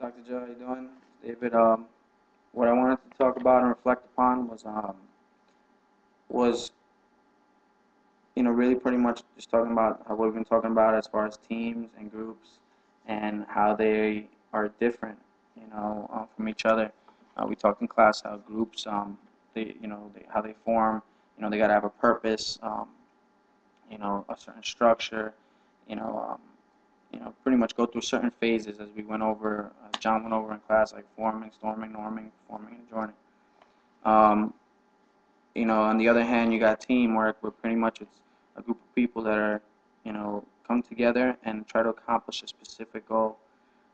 Dr. Joe, how you doing? David, what I wanted to talk about and reflect upon was really pretty much just talking about how what we've been talking about as far as teams and groups and how they are different, from each other. We talked in class how groups, how they form. They got to have a purpose, a certain structure, you know, um, pretty much go through certain phases as we went over, John went over in class, like forming, storming, norming, forming, and joining. Um, on the other hand, you got teamwork, where pretty much it's a group of people that are, come together and try to accomplish a specific goal.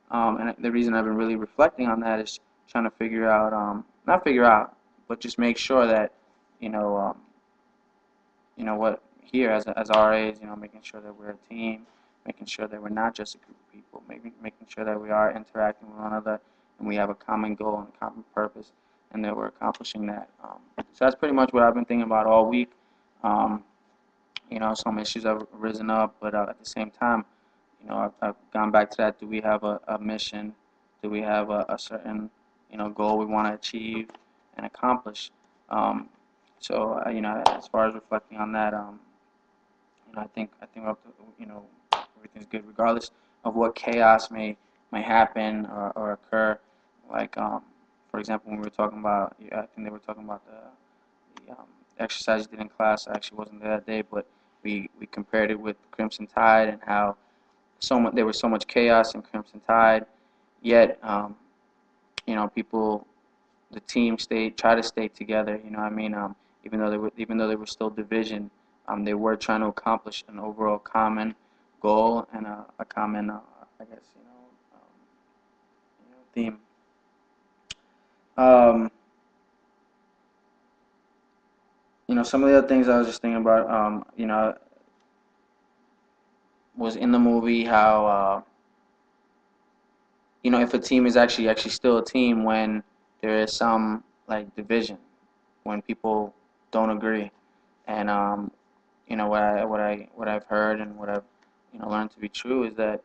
And the reason I've been really reflecting on that is trying to figure out, not figure out, but just make sure that, you know, um, what here as RAs, making sure that we're a team, making sure that we're not just a group of people, making sure that we are interacting with one another and we have a common goal and a common purpose, and that we're accomplishing that. So that's pretty much what I've been thinking about all week. Um, some issues have risen up, but at the same time, I've gone back to that. Do we have a mission? Do we have a certain, goal we want to achieve and accomplish? Um, as far as reflecting on that, I think we're up to, everything's good, regardless of what chaos may happen or occur. Like, for example, when we were talking about, yeah, I think they were talking about the exercise you did in class. I actually wasn't there that day, but we compared it with Crimson Tide and how there was so much chaos in Crimson Tide, yet people, the team try to stay together. You know what I mean? Even though there was still division, they were trying to accomplish an overall common goal and a common, I guess, theme. Um, some of the other things I was just thinking about, was in the movie how, if a team is actually still a team when there is some like division, when people don't agree, and what I've heard and what I've learned to be true is that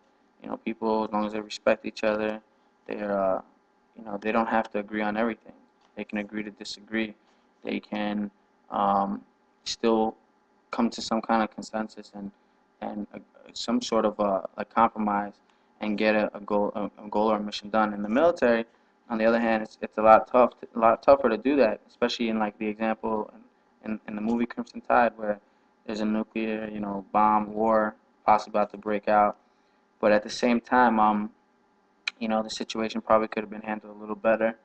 people, as long as they respect each other, they're they don't have to agree on everything. They can agree to disagree. They can still come to some kind of consensus and some sort of a compromise and get a goal or a mission done. In the military, on the other hand, it's a lot tougher to do that, especially in like the example in the movie Crimson Tide, where there's a nuclear, bomb war possibly about to break out. But at the same time, the situation probably could have been handled a little better,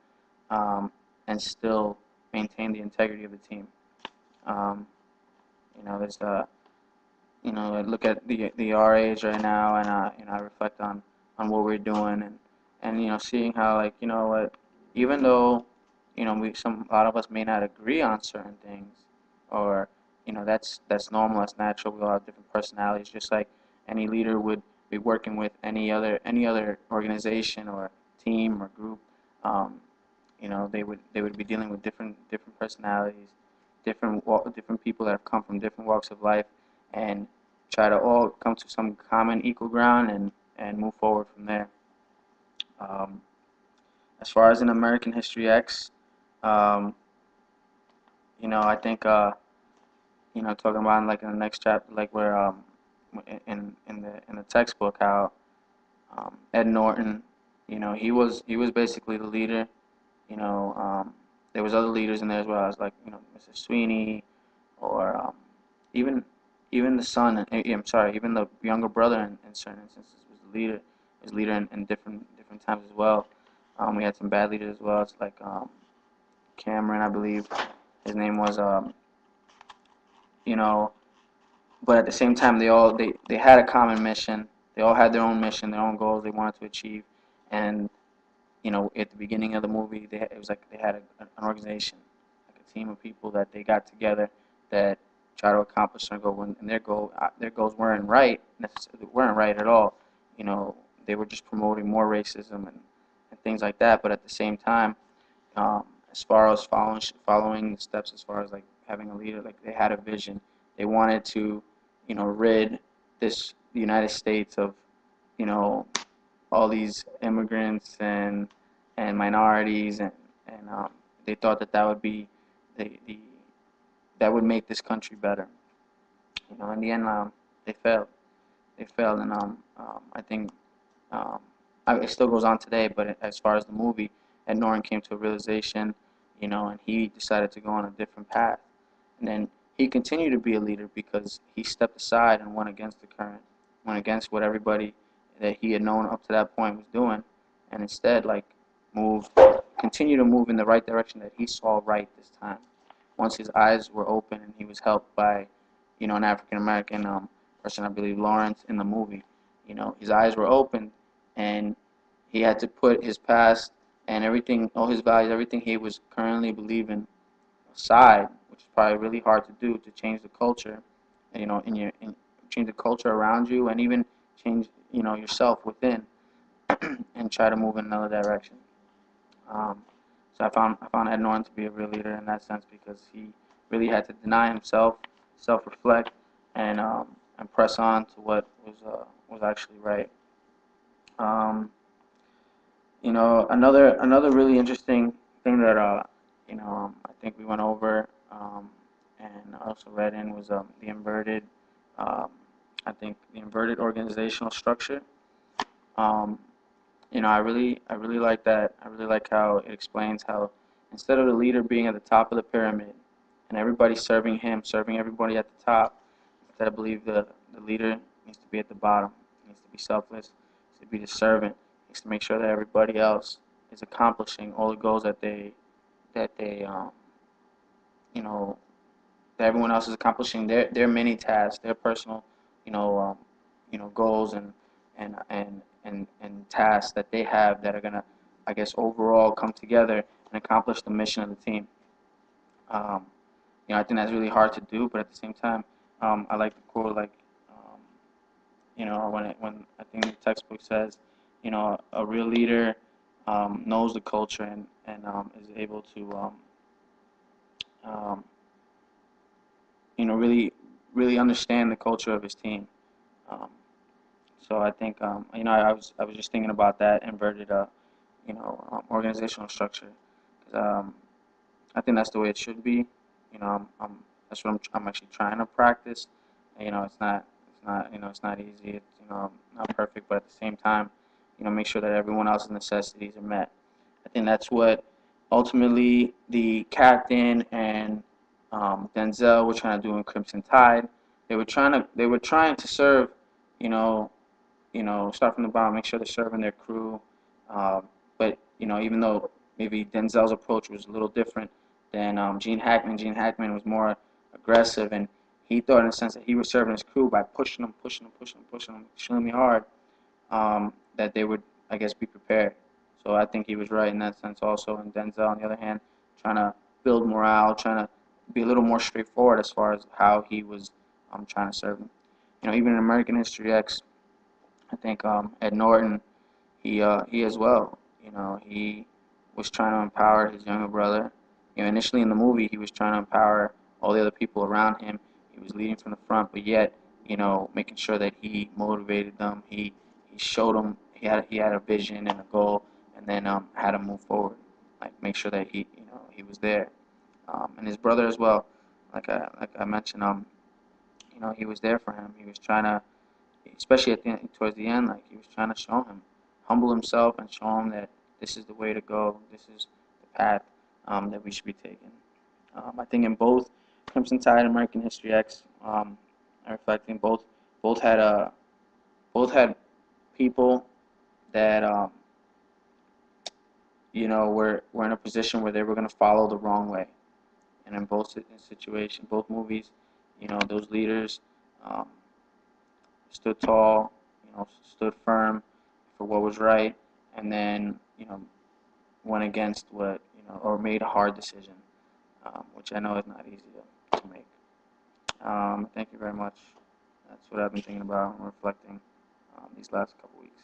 and still maintain the integrity of the team. Um, there's I look at the RAs right now, and I reflect on what we're doing, and seeing how, like, what, even though a lot of us may not agree on certain things, or that's normal, that's natural. We all have different personalities, just like any leader would be working with any other organization or team or group. Um, they would be dealing with different personalities, different people that have come from different walks of life, and try to all come to some common equal ground and move forward from there. Um, as far as in American History X, um, I think talking about like in the next chapter, like where in the textbook, how Ed Norton, he was basically the leader. You know, um, there was other leaders in there as well, as like Mr. Sweeney, or even even the son. I'm sorry, even the younger brother in certain instances was leader in different times as well. We had some bad leaders as well. It's like Cameron, I believe his name was. You know, but at the same time, they had a common mission. They all had their own mission, their own goals they wanted to achieve, and at the beginning of the movie, it was like they had an organization, like a team of people that they got together that try to accomplish their goal. And their goals weren't right necessarily, weren't right at all. They were just promoting more racism and things like that. But at the same time, as far as following the steps, as far as like having a leader, like they had a vision. They wanted to, rid the United States of, you know, all these immigrants and minorities, and they thought that that would be the that would make this country better. In the end, they failed. They failed, and I think um, it still goes on today. But as far as the movie, Ed Norton came to a realization, and he decided to go on a different path. And then he continued to be a leader because he stepped aside and went against the current, went against what everybody that he had known up to that point was doing, and instead, like, moved, continued to move in the right direction that he saw right this time. Once his eyes were open and he was helped by, an African American person, I believe Lawrence in the movie. His eyes were open, and he had to put his past and everything, all his values, everything he was currently believing aside, which is probably really hard to do to change the culture, change the culture around you, and even change yourself within, and try to move in another direction. Um, so I found Ed Norton to be a real leader in that sense because he really had to deny himself, self-reflect, and press on to what was actually right. Um, another really interesting thing that I think we went over, and also read in was the inverted. Um, I think the inverted organizational structure. Um, I really like that. I really like how it explains how instead of the leader being at the top of the pyramid and everybody serving him, serving everybody at the top, instead I believe the leader needs to be at the bottom. Needs to be selfless. Needs to be the servant. Needs to make sure that everybody else is accomplishing all the goals that they you know that everyone else is accomplishing their mini tasks, their personal you know um, goals and tasks that they have that are gonna, I guess, overall come together and accomplish the mission of the team. Um, I think that's really hard to do, but at the same time, I like the quote, like, um, when I think the textbook says, a real leader knows the culture and is able to um, really understand the culture of his team. Um, so I think I was just thinking about that inverted organizational structure. 'Cause, I think that's the way it should be. That's what I'm actually trying to practice. And, it's not easy. It's not perfect, but at the same time, make sure that everyone else's necessities are met. I think that's what ultimately the captain and Denzel were trying to do in Crimson Tide. They were trying to serve, you know, start from the bottom, make sure they're serving their crew. But even though maybe Denzel's approach was a little different than Gene Hackman was more aggressive, and he thought in a sense that he was serving his crew by pushing them, pushing them, pushing them, pushing them extremely hard, that they would, I guess, be prepared. So I think he was right in that sense also. And Denzel, on the other hand, trying to build morale, trying to be a little more straightforward as far as how he was trying to serve them. Even in American History X, I think Ed Norton, he as well. He was trying to empower his younger brother. Initially in the movie, he was trying to empower all the other people around him. He was leading from the front, but yet, making sure that he motivated them. He showed them he had a vision and a goal, and then had to move forward. Like, make sure that he was there, and his brother as well. Like I mentioned, he was there for him. He was trying to, especially towards the end, like, he was trying to show him, humble himself and show him that this is the way to go. This is the path that we should be taking. I think in both Crimson Tide and American History X, are reflecting both had both had people that were in a position where they were going to follow the wrong way. And in both situations, both movies, those leaders um, stood tall, stood firm for what was right, and then went against what or made a hard decision, which I know is not easy to make. Thank you very much. That's what I've been thinking about and reflecting these last couple weeks.